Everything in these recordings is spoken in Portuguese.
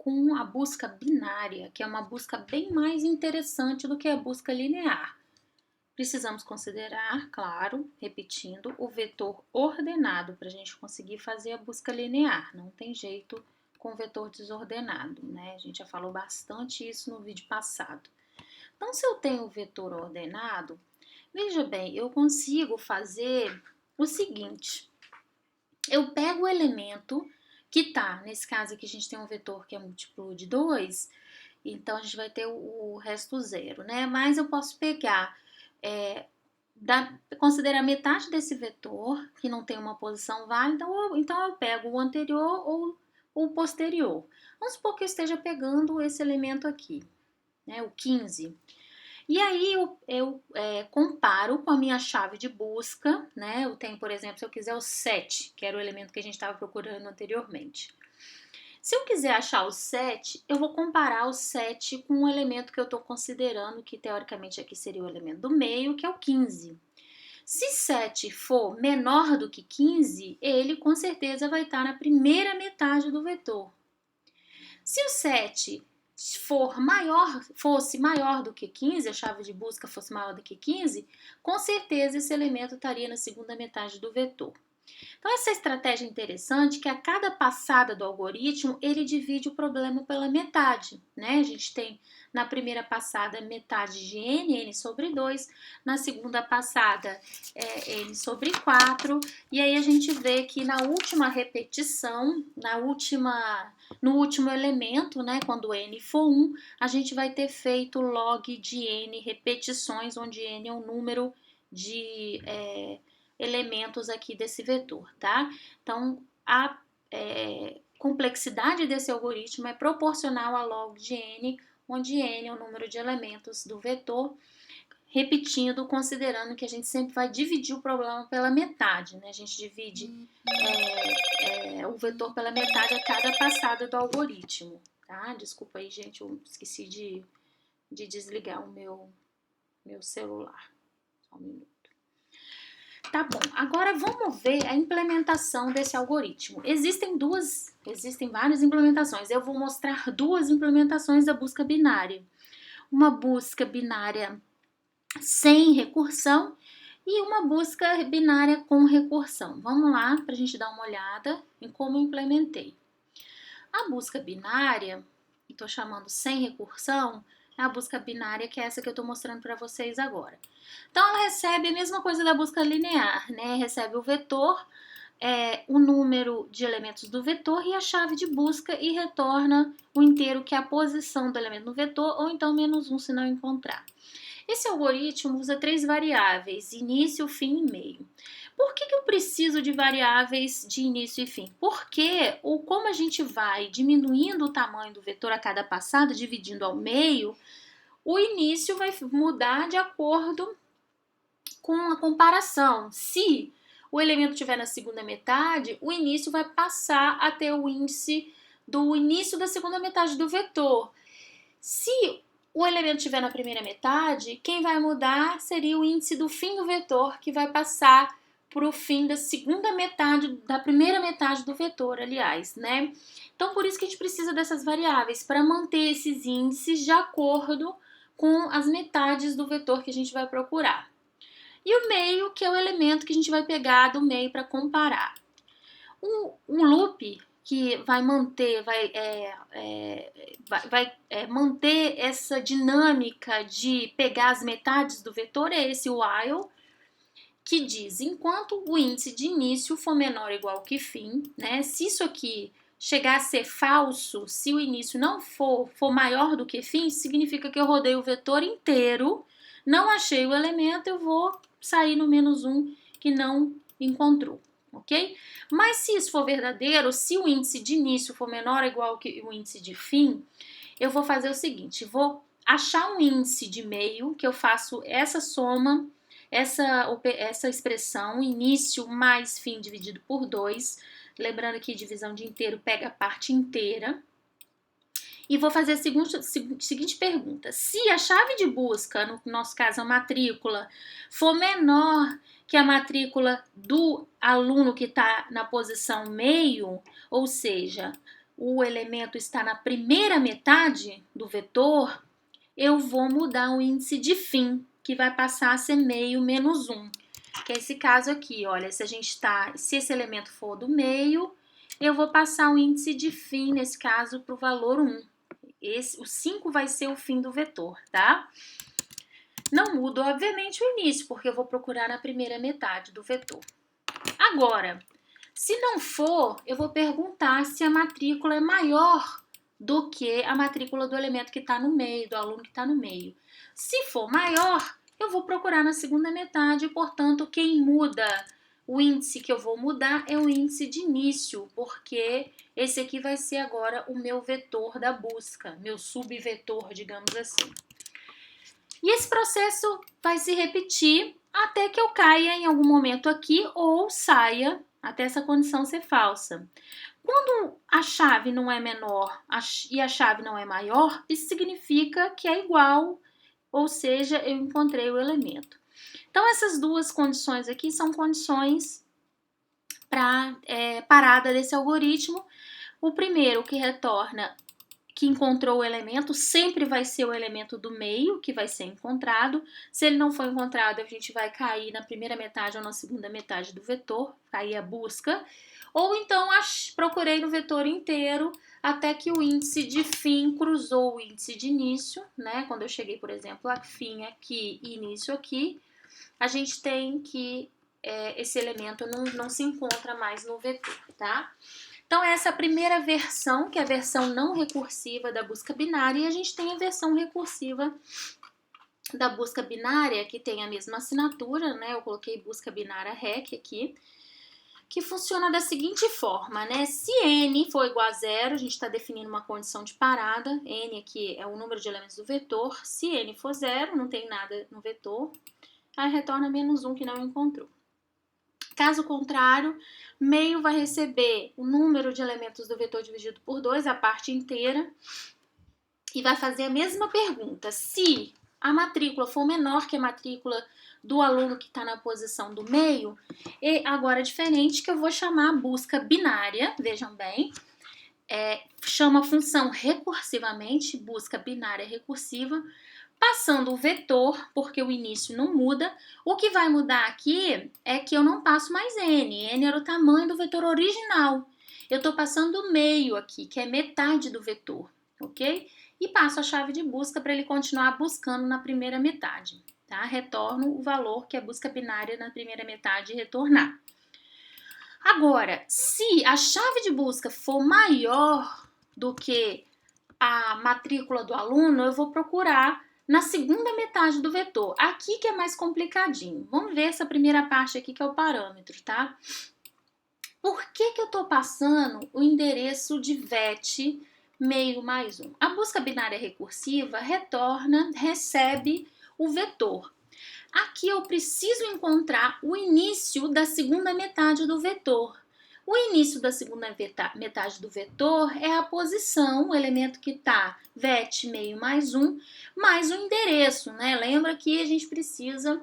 com a busca binária, que é uma busca bem mais interessante do que a busca linear. Precisamos considerar, claro, repetindo, o vetor ordenado para a gente conseguir fazer a busca linear. Não tem jeito com vetor desordenado, né? A gente já falou bastante isso no vídeo passado. Então, se eu tenho o vetor ordenado, veja bem, eu consigo fazer o seguinte. Eu pego o elemento que está, nesse caso aqui a gente tem um vetor que é múltiplo de 2, então a gente vai ter o resto zero, né? Mas eu posso pegar, considerar metade desse vetor, que não tem uma posição válida, ou então eu pego o anterior ou o posterior. Vamos supor que eu esteja pegando esse elemento aqui, né? O 15. E aí eu comparo com a minha chave de busca, né? Eu tenho, por exemplo, se eu quiser o 7, que era o elemento que a gente estava procurando anteriormente. Se eu quiser achar o 7, eu vou comparar o 7 com um elemento que eu estou considerando, que teoricamente aqui seria o elemento do meio, que é o 15. Se 7 for menor do que 15, ele com certeza vai estar na primeira metade do vetor. Se o 7 fosse maior do que 15, a chave de busca fosse maior do que 15, com certeza esse elemento estaria na segunda metade do vetor. Então, essa estratégia é interessante, que a cada passada do algoritmo, ele divide o problema pela metade, né? A gente tem na primeira passada metade de n sobre 2, na segunda passada n sobre 4, e aí a gente vê que na última repetição, no último elemento, né, quando n for 1, a gente vai ter feito log de n repetições, onde n é o número de elementos aqui desse vetor, tá? Então, a complexidade desse algoritmo é proporcional a log de n, onde n é o número de elementos do vetor, repetindo, considerando que a gente sempre vai dividir o problema pela metade, né? A gente divide o vetor pela metade a cada passada do algoritmo, tá? Desculpa aí, gente, eu esqueci de desligar o meu celular. Só um minuto. Tá bom, agora vamos ver a implementação desse algoritmo. Existem várias implementações. Eu vou mostrar duas implementações da busca binária. Uma busca binária sem recursão e uma busca binária com recursão. Vamos lá para a gente dar uma olhada em como eu implementei. A busca binária, estou chamando sem recursão, é a busca binária, que é essa que eu estou mostrando para vocês agora. Então, ela recebe a mesma coisa da busca linear, né? Recebe o vetor, o número de elementos do vetor e a chave de busca e retorna o inteiro, que é a posição do elemento no vetor, ou então -1 se não encontrar. Esse algoritmo usa 3 variáveis, início, fim e meio. Por que eu preciso de variáveis de início e fim? Porque, como a gente vai diminuindo o tamanho do vetor a cada passada, dividindo ao meio, o início vai mudar de acordo com a comparação. Se o elemento estiver na segunda metade, o início vai passar a ter o índice do início da segunda metade do vetor. Se o elemento estiver na primeira metade, quem vai mudar seria o índice do fim do vetor, que vai passar para o fim da segunda metade, da primeira metade do vetor, aliás, né? Então, por isso que a gente precisa dessas variáveis, para manter esses índices de acordo com as metades do vetor que a gente vai procurar. E o meio, que é o elemento que a gente vai pegar do meio para comparar. Um loop que vai manter, manter essa dinâmica de pegar as metades do vetor é esse while, que diz, enquanto o índice de início for menor ou igual que fim, né? Se isso aqui chegar a ser falso, se o início não for maior do que fim, significa que eu rodei o vetor inteiro, não achei o elemento, eu vou sair no -1 que não encontrou. Ok? Mas se isso for verdadeiro, se o índice de início for menor ou igual que o índice de fim, eu vou fazer o seguinte, vou achar um índice de meio, que eu faço essa soma, essa expressão, início mais fim dividido por 2, lembrando que divisão de inteiro pega a parte inteira, e vou fazer a seguinte pergunta, se a chave de busca, no nosso caso a matrícula, for menor que a matrícula do aluno que está na posição meio, ou seja, o elemento está na primeira metade do vetor, eu vou mudar o índice de fim, que vai passar a ser meio menos 1. Que é esse caso aqui, olha, se esse elemento for do meio, eu vou passar o índice de fim, nesse caso, para o valor 1. O 5 vai ser o fim do vetor, tá? Não mudo, obviamente, o início, porque eu vou procurar na primeira metade do vetor. Agora, se não for, eu vou perguntar se a matrícula é maior do que a matrícula do elemento que está no meio, do aluno que está no meio. Se for maior, eu vou procurar na segunda metade, portanto, quem muda o índice que eu vou mudar é o índice de início, porque esse aqui vai ser agora o meu vetor da busca, meu subvetor, digamos assim. E esse processo vai se repetir até que eu caia em algum momento aqui ou saia até essa condição ser falsa. Quando a chave não é menor e a chave não é maior, isso significa que é igual, ou seja, eu encontrei o elemento. Então, essas duas condições aqui são condições para parada desse algoritmo. O primeiro que retorna que encontrou o elemento, sempre vai ser o elemento do meio que vai ser encontrado. Se ele não for encontrado, a gente vai cair na primeira metade ou na segunda metade do vetor, cair a busca. Ou então procurei no vetor inteiro até que o índice de fim cruzou o índice de início, né? Quando eu cheguei, por exemplo, a fim aqui e início aqui, a gente tem que esse elemento não se encontra mais no vetor, tá? Então, essa é a primeira versão, que é a versão não recursiva da busca binária, e a gente tem a versão recursiva da busca binária, que tem a mesma assinatura, né? Eu coloquei busca binária REC aqui, que funciona da seguinte forma, né? Se n for igual a zero, a gente está definindo uma condição de parada, n aqui é o número de elementos do vetor, se n for zero, não tem nada no vetor, aí retorna menos 1 que não encontrou. Caso contrário, meio vai receber o número de elementos do vetor dividido por 2, a parte inteira, e vai fazer a mesma pergunta. Se a matrícula for menor que a matrícula do aluno que está na posição do meio, e agora é diferente que eu vou chamar a busca binária, vejam bem, chama a função recursivamente, busca binária recursiva, passando o vetor, porque o início não muda. O que vai mudar aqui é que eu não passo mais n. N era o tamanho do vetor original. Eu estou passando o meio aqui, que é metade do vetor, ok? E passo a chave de busca para ele continuar buscando na primeira metade, tá? Retorno o valor que a busca binária na primeira metade retornar. Agora, se a chave de busca for maior do que a matrícula do aluno, eu vou procurar na segunda metade do vetor. Aqui que é mais complicadinho. Vamos ver essa primeira parte aqui que é o parâmetro, tá? Por que eu estou passando o endereço de VET meio mais 1? A busca binária recursiva recebe o vetor. Aqui eu preciso encontrar o início da segunda metade do vetor. O início da segunda metade do vetor é a posição, o elemento que está VET meio mais 1, mais o endereço, né? Lembra que a gente precisa,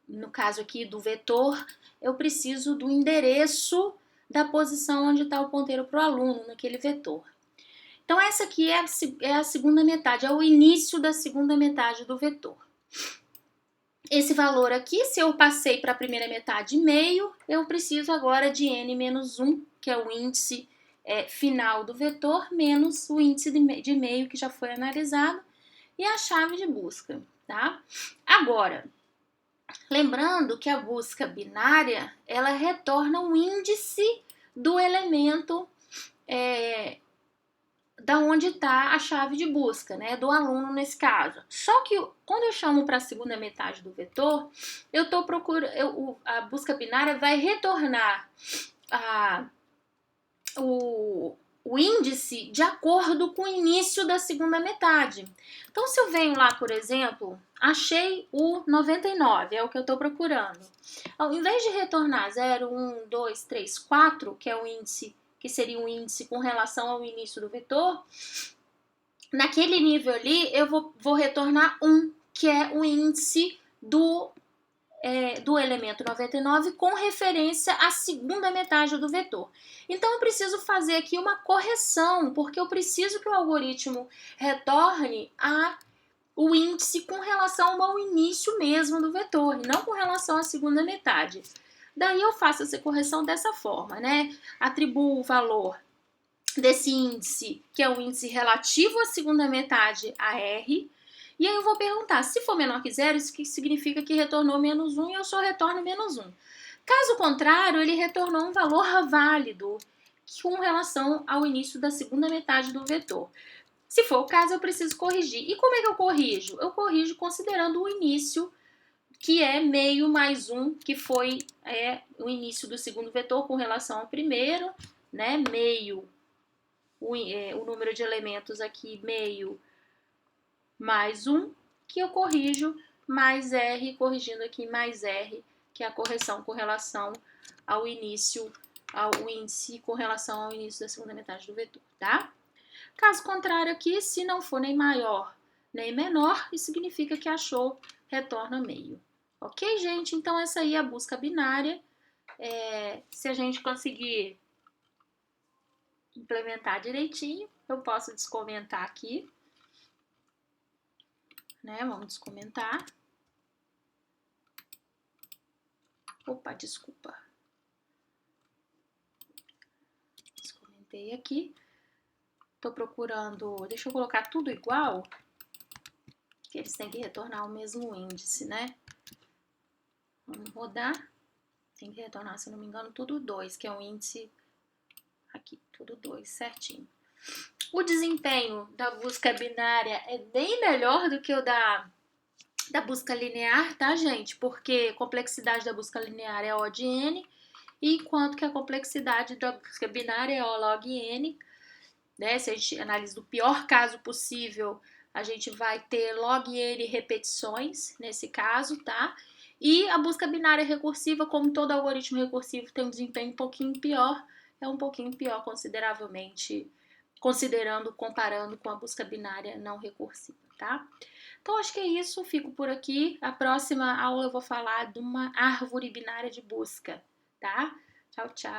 no caso aqui do vetor, eu preciso do endereço da posição onde está o ponteiro para o aluno, naquele vetor. Então, essa aqui é a segunda metade, é o início da segunda metade do vetor. Esse valor aqui, se eu passei para a primeira metade meio, eu preciso agora de n menos 1, que é o índice final do vetor, menos o índice de meio que já foi analisado, e a chave de busca, tá? Agora, lembrando que a busca binária, ela retorna o índice do elemento da onde está a chave de busca, né, do aluno nesse caso. Só que quando eu chamo para a segunda metade do vetor, eu estou procurando, a busca binária vai retornar o índice de acordo com o início da segunda metade. Então, se eu venho lá, por exemplo, achei o 99, é o que eu estou procurando. Ao invés de retornar 0, 1, 2, 3, 4, que é o índice, que seria um índice com relação ao início do vetor, naquele nível ali eu vou retornar 1, que é o índice do do elemento 99 com referência à segunda metade do vetor. Então eu preciso fazer aqui uma correção, porque eu preciso que o algoritmo retorne o índice com relação ao início mesmo do vetor, e não com relação à segunda metade. Daí eu faço essa correção dessa forma, né? Atribuo o valor desse índice, que é o índice relativo à segunda metade, a R, e aí eu vou perguntar, se for menor que zero, isso significa que retornou menos 1 e eu só retorno menos 1. Caso contrário, ele retornou um valor válido com relação ao início da segunda metade do vetor. Se for o caso, eu preciso corrigir. E como é que eu corrijo? Eu corrijo considerando o início, que é meio mais 1, que foi o início do segundo vetor com relação ao primeiro, né? Meio, o número de elementos aqui, meio mais 1, que eu corrijo, mais R, corrigindo aqui mais R, que é a correção com relação ao índice com relação ao início da segunda metade do vetor, tá? Caso contrário aqui, se não for nem maior nem menor, isso significa que achou, retorna meio. Ok, gente? Então essa aí é a busca binária. Se a gente conseguir implementar direitinho, eu posso descomentar aqui. Né? Vamos descomentar. Opa, desculpa. Descomentei aqui. Tô procurando, deixa eu colocar tudo igual, que eles têm que retornar o mesmo índice, né? Vamos rodar. Tem que retornar, se não me engano, tudo 2, que é o índice aqui, tudo 2, certinho. O desempenho da busca binária é bem melhor do que o da busca linear, tá, gente? Porque a complexidade da busca linear é O de N, enquanto que a complexidade da busca binária é O log N. Né? Se a gente analisa o pior caso possível, a gente vai ter log N repetições nesse caso, tá? E a busca binária recursiva, como todo algoritmo recursivo tem um desempenho um pouquinho pior, é um pouquinho pior consideravelmente, comparando com a busca binária não recursiva, tá? Então, acho que é isso, fico por aqui. A próxima aula eu vou falar de uma árvore binária de busca, tá? Tchau, tchau.